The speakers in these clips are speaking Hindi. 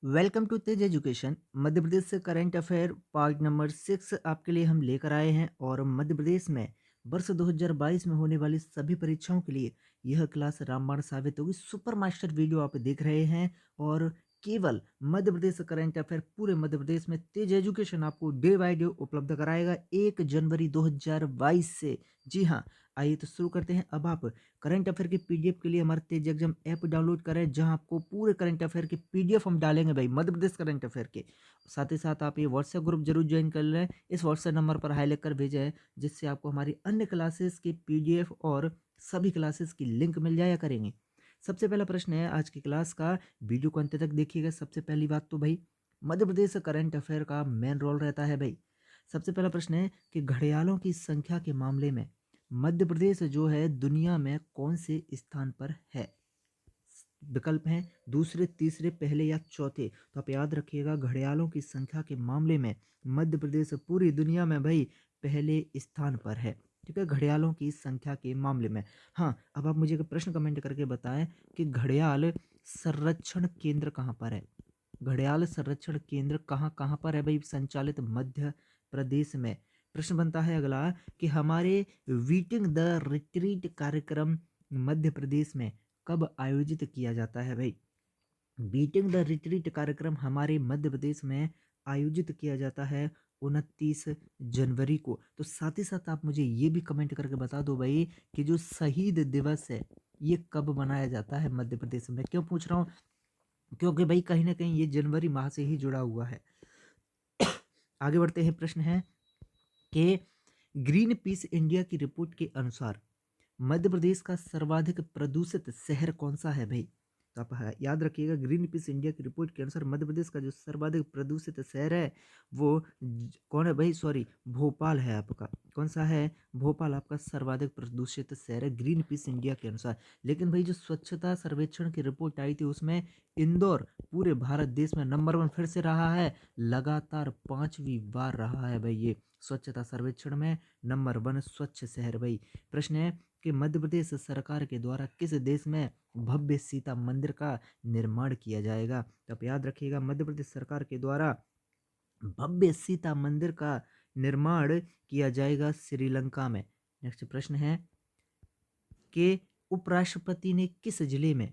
Welcome to Tej education. Madhya Pradesh से करंट अफेयर पार्ट नंबर 6 आपके लिए हम लेकर आए हैं और मध्य प्रदेश में वर्ष 2022 में होने वाली सभी परीक्षाओं के लिए यह क्लास रामबाण साबित होगी। सुपर मास्टर वीडियो आप देख रहे हैं और केवल मध्य प्रदेश से करंट अफेयर पूरे मध्य प्रदेश में तेज एजुकेशन आपको डे बाय डे उपलब्ध कराएगा 1 जनवरी 2022 से। जी हाँ, आइए तो शुरू करते हैं। अब आप करंट अफेयर की पीडीएफ के लिए हमारे तेज एग्जाम ऐप डाउनलोड करें, जहां आपको पूरे करंट अफेयर की पीडीएफ हम डालेंगे भाई, मध्य प्रदेश करंट अफेयर के। साथ ही साथ आप ये व्हाट्सएप ग्रुप जरूर ज्वाइन कर लें। इस व्हाट्सएप नंबर पर हाई लिख कर भेजें है, जिससे आपको हमारी अन्य क्लासेस की पीडीएफ और सभी क्लासेस की लिंक मिल जाया करेंगे। सबसे पहला प्रश्न है आज की क्लास का, वीडियो को अंत तक देखिएगा। सबसे पहली बात तो भाई, मध्य प्रदेश करंट अफेयर का मेन रोल रहता है भाई। सबसे पहला प्रश्न है कि घड़ियालों की संख्या के मामले में मध्य प्रदेश जो है दुनिया में कौन से स्थान पर है। विकल्प हैं दूसरे, तीसरे, पहले या चौथे। तो आप याद रखिएगा, घड़ियालों की संख्या के मामले में मध्य प्रदेश पूरी दुनिया में भाई पहले स्थान पर है। ठीक है, घड़ियालों की संख्या के मामले में। हाँ, अब आप मुझे एक प्रश्न कमेंट करके बताएं कि घड़ियाल संरक्षण केंद्र कहाँ पर है। घड़ियाल संरक्षण केंद्र कहाँ कहाँ पर है भाई संचालित मध्य प्रदेश में। प्रश्न बनता है अगला कि हमारे वीटिंग द रिट्रीट कार्यक्रम मध्य प्रदेश में कब आयोजित किया जाता है भाई। बीटिंग द रिट्रीट कार्यक्रम हमारे मध्य प्रदेश में आयोजित किया जाता है 29 जनवरी को। तो साथ ही साथ आप मुझे ये भी कमेंट करके बता दो भाई कि जो शहीद दिवस है ये कब मनाया जाता है मध्य प्रदेश में। क्यों पूछ रहा हूँ, क्योंकि भाई कहीं ना कहीं ये जनवरी माह से ही जुड़ा हुआ है। आगे बढ़ते हैं। प्रश्न है कि ग्रीन पीस इंडिया की रिपोर्ट के अनुसार मध्य प्रदेश का सर्वाधिक प्रदूषित शहर कौन सा है भाई। तो आप याद रखिएगा, ग्रीन पीस इंडिया की रिपोर्ट के अनुसार मध्य प्रदेश का जो सर्वाधिक प्रदूषित शहर है वो कौन है भाई, सॉरी, भोपाल है आपका। कौन सा है, भोपाल आपका सर्वाधिक प्रदूषित शहर है ग्रीन पीस इंडिया के अनुसार। लेकिन भाई जो स्वच्छता सर्वेक्षण की रिपोर्ट आई थी उसमें इंदौर पूरे भारत देश में नंबर 1 फिर से रहा है, लगातार 5वीं बार रहा है भाई ये स्वच्छता सर्वेक्षण में नंबर 1 स्वच्छ शहर भाई। प्रश्न है कि मध्य प्रदेश सरकार के द्वारा किस देश में भव्य सीता मंदिर का निर्माण किया जाएगा। तो आप याद रखिएगा, मध्य प्रदेश सरकार के द्वारा भव्य सीता मंदिर का निर्माण किया जाएगा श्रीलंका में। नेक्स्ट प्रश्न है कि उपराष्ट्रपति ने किस जिले में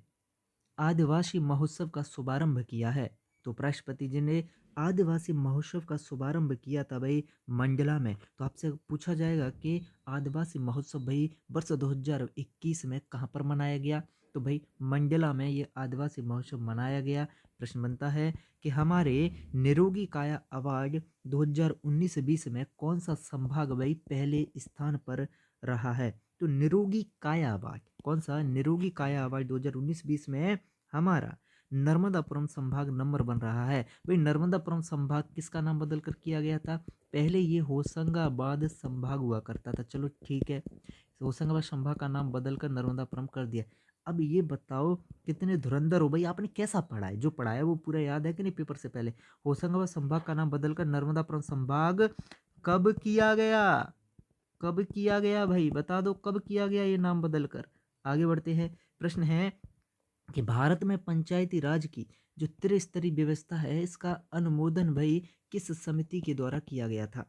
आदिवासी महोत्सव का शुभारंभ किया है। तो उपराष्ट्रपति जी ने आदिवासी महोत्सव का शुभारंभ किया था भाई मंडला में। तो आपसे पूछा जाएगा कि आदिवासी महोत्सव भाई वर्ष 2021 में कहाँ पर मनाया गया। तो भाई मंडला में ये आदिवासी महोत्सव मनाया गया। प्रश्न बनता है कि हमारे निरोगी काया अवार्ड 2019-20 में कौन सा संभाग भाई पहले स्थान पर रहा है। तो निरोगी काया अवार्ड, कौन सा, निरोगी काया अवार्ड 2019-20 में हमारा नर्मदापुरम संभाग नंबर बन रहा है। भाई नर्मदापुरम संभाग किसका नाम बदलकर किया गया था, पहले ये होशंगाबाद संभाग हुआ करता था। चलो ठीक है, होशंगाबाद संभाग का नाम बदलकर नर्मदापुरम कर दिया। अब ये बताओ कितने धुरंधर हो भाई, आपने कैसा पढ़ा है, जो पढ़ा है वो पूरा याद है कि नहीं पेपर से पहले। होशंगाबाद संभाग का नाम बदलकर नर्मदापुरम संभाग कब किया गया, कब किया गया भाई बता दो, कब किया गया ये नाम बदलकर। आगे बढ़ते हैं। प्रश्न है कि भारत में पंचायती राज की जो त्रिस्तरीय व्यवस्था है इसका अनुमोदन भाई किस समिति के द्वारा किया गया था।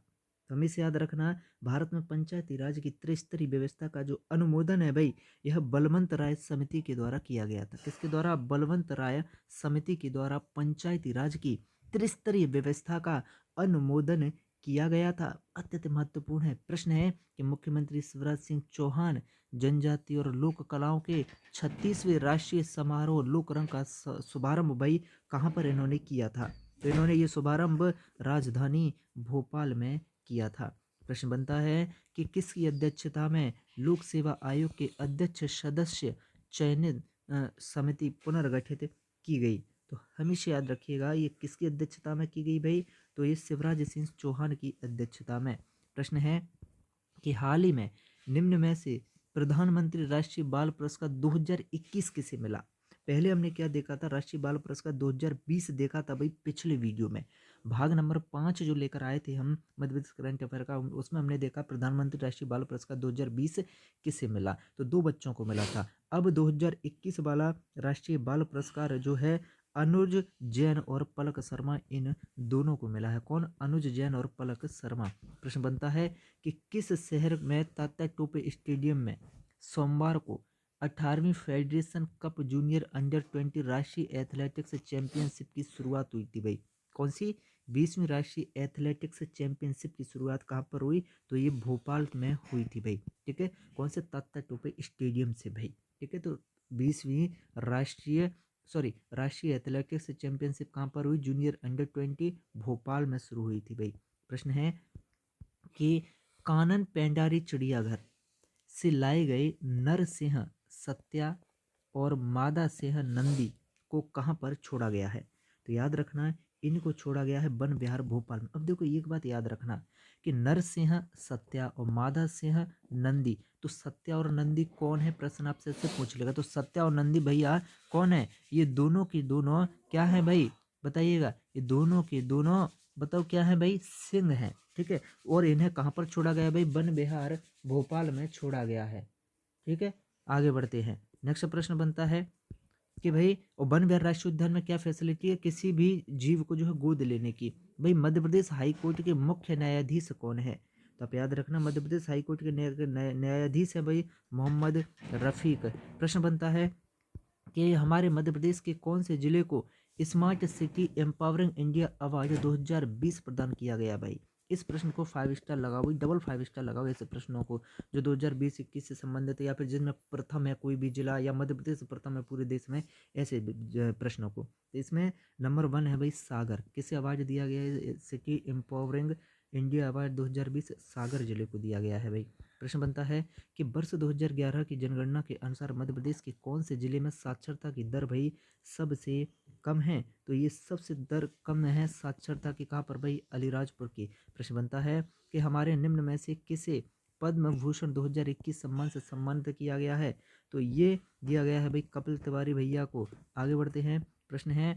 तो हमें से याद रखना, भारत में पंचायती राज की त्रिस्तरीय व्यवस्था का जो अनुमोदन है भाई यह बलवंत राय समिति के द्वारा किया गया था। किसके द्वारा, बलवंत राय समिति के द्वारा पंचायती राज की त्रिस्तरीय व्यवस्था का अनुमोदन किया गया था। अत्यंत महत्वपूर्ण है। प्रश्न है कि मुख्यमंत्री शिवराज सिंह चौहान जनजाति और लोक कलाओं के 36वें राष्ट्रीय समारोह लोकरंग का शुभारंभ भाई कहाँ पर इन्होंने किया था। तो इन्होंने ये शुभारंभ राजधानी भोपाल में किया था। प्रश्न बनता है कि किसकी अध्यक्षता में लोक सेवा आयोग के अध्यक्ष सदस्य चयनित समिति पुनर्गठित की गई। तो हमेशा याद रखिएगा ये किसकी अध्यक्षता में की गई भाई, तो ये शिवराज सिंह चौहान की अध्यक्षता में। प्रश्न है कि हाल ही में निम्न में से प्रधानमंत्री राष्ट्रीय बाल पुरस्कार 2021 किसे मिला। पहले हमने क्या देखा था, राष्ट्रीय बाल पुरस्कार 2020 देखा था भाई पिछले वीडियो में। भाग नंबर 5 जो लेकर आए थे हम मध्य प्रदेश करंट अफेयर का, उसमें हमने देखा प्रधानमंत्री राष्ट्रीय बाल पुरस्कार 2020 किसे मिला, तो 2 बच्चों को मिला था। अब 2021 वाला राष्ट्रीय बाल पुरस्कार जो है अनुज जैन और पलक शर्मा इन दोनों को मिला है। कौन? अनुज जैन और पलक शर्मा। प्रश्न बनता है कि किस शहर में तात्या टोपे स्टेडियम में सोमवार को 18वीं फेडरेशन कप जूनियर अंडर 20 राष्ट्रीय एथलेटिक्स चैंपियनशिप की शुरुआत हुई थी भाई? कौन सी? 20वीं राष्ट्रीय एथलेटिक्स चैंपियनशिप की शुरुआत कहाँ पर हुई? तो ये भोपाल में हुई थी भाई। ठीक है, कौन से? तात्या टोपे स्टेडियम से भाई। ठीक है, तो 20वीं राष्ट्रीय एथलेटिक्स चैंपियनशिप कहाँ पर हुई? जूनियर अंडर 20 भोपाल में शुरू हुई थी भाई। प्रश्न है कि कानन पेंडारी चिड़ियाघर से लाए गए नर सिंह सत्या और मादा सिंह नंदी को कहाँ पर छोड़ा गया है? तो याद रखना है, इनको छोड़ा गया है वन विहार भोपाल में। अब देखो एक बात याद रखना कि नर सिंह सत्या और मादा सिंह नंदी, तो सत्या और नंदी कौन है? प्रश्न आपसे ऐसे पूछ लेगा। तो सत्या और नंदी भैया कौन है? ये दोनों की दोनों क्या है भाई? बताइएगा। ये दोनों के दोनों बताओ क्या है भाई? सिंह है। ठीक है, और इन्हें कहाँ पर छोड़ा गया भाई? वन विहार भोपाल में छोड़ा गया है। ठीक है, आगे बढ़ते हैं। नेक्स्ट प्रश्न बनता है कि भाई वन विहार राष्ट्रीय उद्यान में क्या फैसिलिटी है किसी भी जीव को जो है गोद लेने की? भाई मध्य प्रदेश हाई कोर्ट के मुख्य न्यायाधीश कौन है? तो आप याद रखना, मध्य प्रदेश हाई कोर्ट के न्यायाधीश है भाई मोहम्मद रफीक। प्रश्न बनता है कि हमारे मध्य प्रदेश के कौन से जिले को smart city empowering India award 2020 प्रदान किया गया भाई? इस प्रश्न को 5 स्टार लगाओ, डबल 5 स्टार लगाओ ऐसे प्रश्नों को जो 2020-21 से संबंधित है, या फिर जिनमें प्रथम है कोई भी जिला, या मध्य प्रदेश प्रथम है पूरे देश में, ऐसे प्रश्नों को। तो इसमें नंबर 1 है भाई सागर। किसे अवार्ड दिया गया है? सिटी एम्पावरिंग इंडिया अवार्ड 2020 सागर जिले को दिया गया है भाई। प्रश्न बनता है कि वर्ष 2011 की जनगणना के अनुसार मध्य प्रदेश के कौन से जिले में साक्षरता की दर भाई सबसे कम है? तो ये सबसे दर कम है साक्षरता की कहाँ पर भाई? अलीराजपुर की। प्रश्न बनता है कि हमारे निम्न में से किसे पद्म भूषण 2021 सम्मान से सम्मानित किया गया है? तो ये दिया गया है भाई कपिल तिवारी भैया को। आगे बढ़ते हैं। प्रश्न है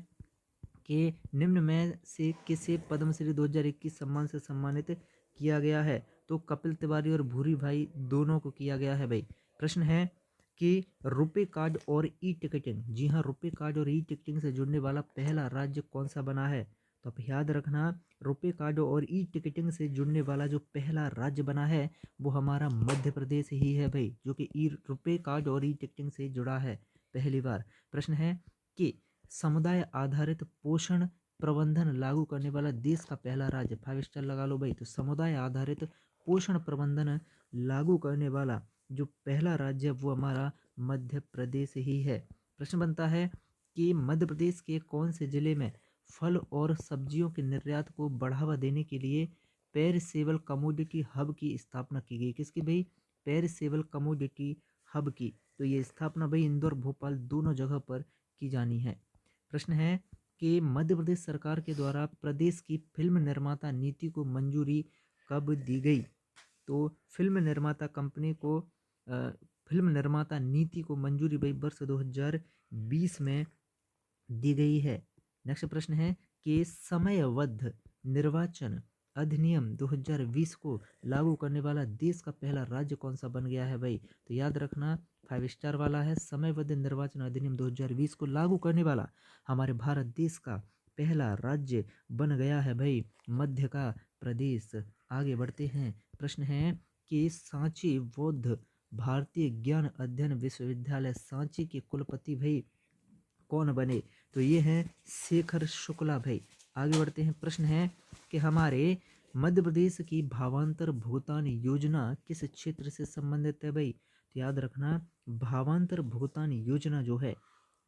कि निम्न में से किसे पद्मश्री 2021 सम्मान से सम्मानित किया गया है? तो कपिल तिवारी और भूरी भाई दोनों को किया गया है भाई। प्रश्न है कि रुपे कार्ड और ई टिकटिंग, जी हाँ, रुपे कार्ड और ई टिकटिंग से जुड़ने वाला पहला राज्य कौन सा बना है? तो आप याद रखना, रुपे कार्ड और ई टिकटिंग से जुड़ने वाला जो पहला राज्य बना है वो हमारा मध्य प्रदेश ही है भाई, जो कि ई रुपे कार्ड और ई टिकटिंग से जुड़ा है पहली बार। प्रश्न है कि समुदाय आधारित पोषण प्रबंधन लागू करने वाला देश का पहला राज्य? 5 स्टार लगा लो भाई। तो समुदाय आधारित पोषण प्रबंधन लागू करने वाला जो पहला राज्य वो हमारा मध्य प्रदेश ही है। प्रश्न बनता है कि मध्य प्रदेश के कौन से जिले में फल और सब्जियों के निर्यात को बढ़ावा देने के लिए पेरिसेबल कमोडिटी हब की स्थापना की गई? किसकी भाई? पेरिसेबल कमोडिटी हब की। तो ये स्थापना भाई इंदौर भोपाल दोनों जगह पर की जानी है। प्रश्न है कि मध्य प्रदेश सरकार के द्वारा प्रदेश की फिल्म निर्माता नीति को मंजूरी कब दी गई? तो फिल्म निर्माता कंपनी को फिल्म निर्माता नीति को मंजूरी भाई वर्ष 2020 में दी गई है। नेक्स्ट प्रश्न है कि समयबद्ध निर्वाचन अधिनियम 2020 को लागू करने वाला देश का पहला राज्य कौन सा बन गया है भाई? तो याद रखना 5 स्टार वाला है, समयबद्ध निर्वाचन अधिनियम 2020 को लागू करने वाला हमारे भारत देश का पहला राज्य बन गया है भाई मध्य का प्रदेश। आगे बढ़ते हैं। प्रश्न है कि सांची बौद्ध भारतीय ज्ञान अध्ययन विश्वविद्यालय सांची के कुलपति भाई कौन बने? तो ये हैं शेखर शुक्ला भाई। आगे बढ़ते हैं। प्रश्न है कि हमारे मध्य प्रदेश की भावांतर भुगतान योजना किस क्षेत्र से संबंधित है भाई? तो याद रखना, भावांतर भुगतान योजना जो है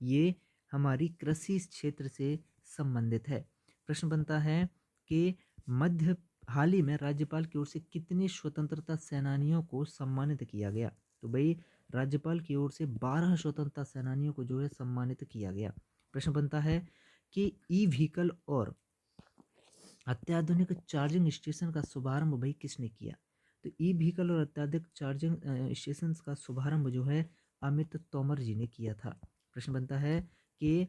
ये हमारी कृषि क्षेत्र से संबंधित है। प्रश्न बनता है कि मध्य हाल ही में राज्यपाल की ओर से कितने स्वतंत्रता सेनानियों को सम्मानित किया गया? तो भाई राज्यपाल की ओर से 12 स्वतंत्रता सेनानियों को जो है सम्मानित किया गया। प्रश्न बनता है कि ई व्हीकल और अत्याधुनिक चार्जिंग स्टेशन का शुभारंभ भाई किसने किया? तो ई व्हीकल और अत्याधुनिक चार्जिंग स्टेशन का शुभारंभ जो है अमित तोमर जी ने किया था। प्रश्न बनता है कि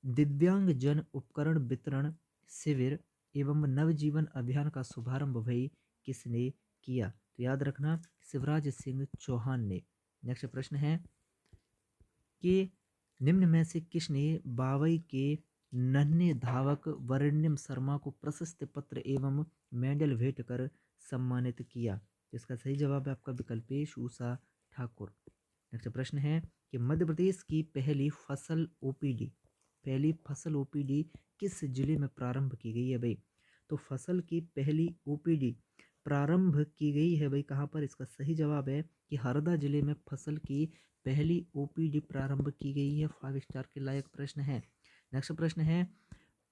दिव्यांग जन उपकरण वितरण शिविर एवं नवजीवन अभियान का शुभारंभ भाई किसने किया? तो याद रखना शिवराज सिंह चौहान ने। नेक्स्ट प्रश्न है कि निम्न में से किसने बावई के नन्हे धावक वरेण्यम शर्मा को प्रशस्ति पत्र एवं मेडल भेंट कर सम्मानित किया? तो इसका सही जवाब है आपका विकल्प ए उषा ठाकुर। नेक्स्ट प्रश्न है कि मध्य प्रदेश की पहली फसल ओपीडी किस जिले में प्रारंभ की गई है भाई? तो फसल की पहली ओपीडी प्रारंभ की गई है भाई कहाँ पर? इसका सही जवाब है कि हरदा जिले में फसल की पहली ओपीडी प्रारंभ की गई है। 5 स्टार के लायक प्रश्न है। नेक्स्ट प्रश्न है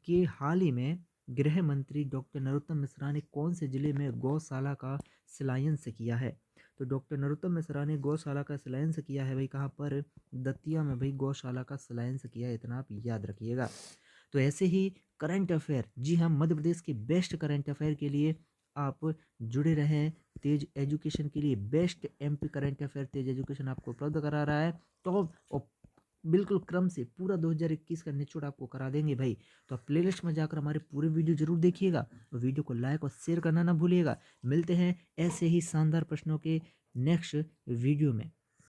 कि हाल ही में गृह मंत्री डॉक्टर नरोत्तम मिश्रा ने कौन से जिले में गौशाला का शिलान्यास किया है? तो डॉक्टर नरोत्तम मिश्रा ने गौशाला का शिलान्यास किया है भाई कहाँ पर? दतिया में भाई गौशाला का शिलान्यास किया है, इतना आप याद रखिएगा। तो ऐसे ही करंट अफेयर, जी हाँ, मध्य प्रदेश के बेस्ट करंट अफेयर के लिए आप जुड़े रहें। तेज एजुकेशन के लिए बेस्ट एमपी करंट अफेयर तेज एजुकेशन आपको उपलब्ध करा रहा है। तो बिल्कुल क्रम से पूरा 2021 का निचोड़ आपको करा देंगे भाई। तो आप प्लेलिस्ट में जाकर हमारे पूरे वीडियो जरूर देखिएगा और वीडियो को लाइक और शेयर करना ना भूलिएगा। मिलते हैं ऐसे ही शानदार प्रश्नों के नेक्स्ट वीडियो में।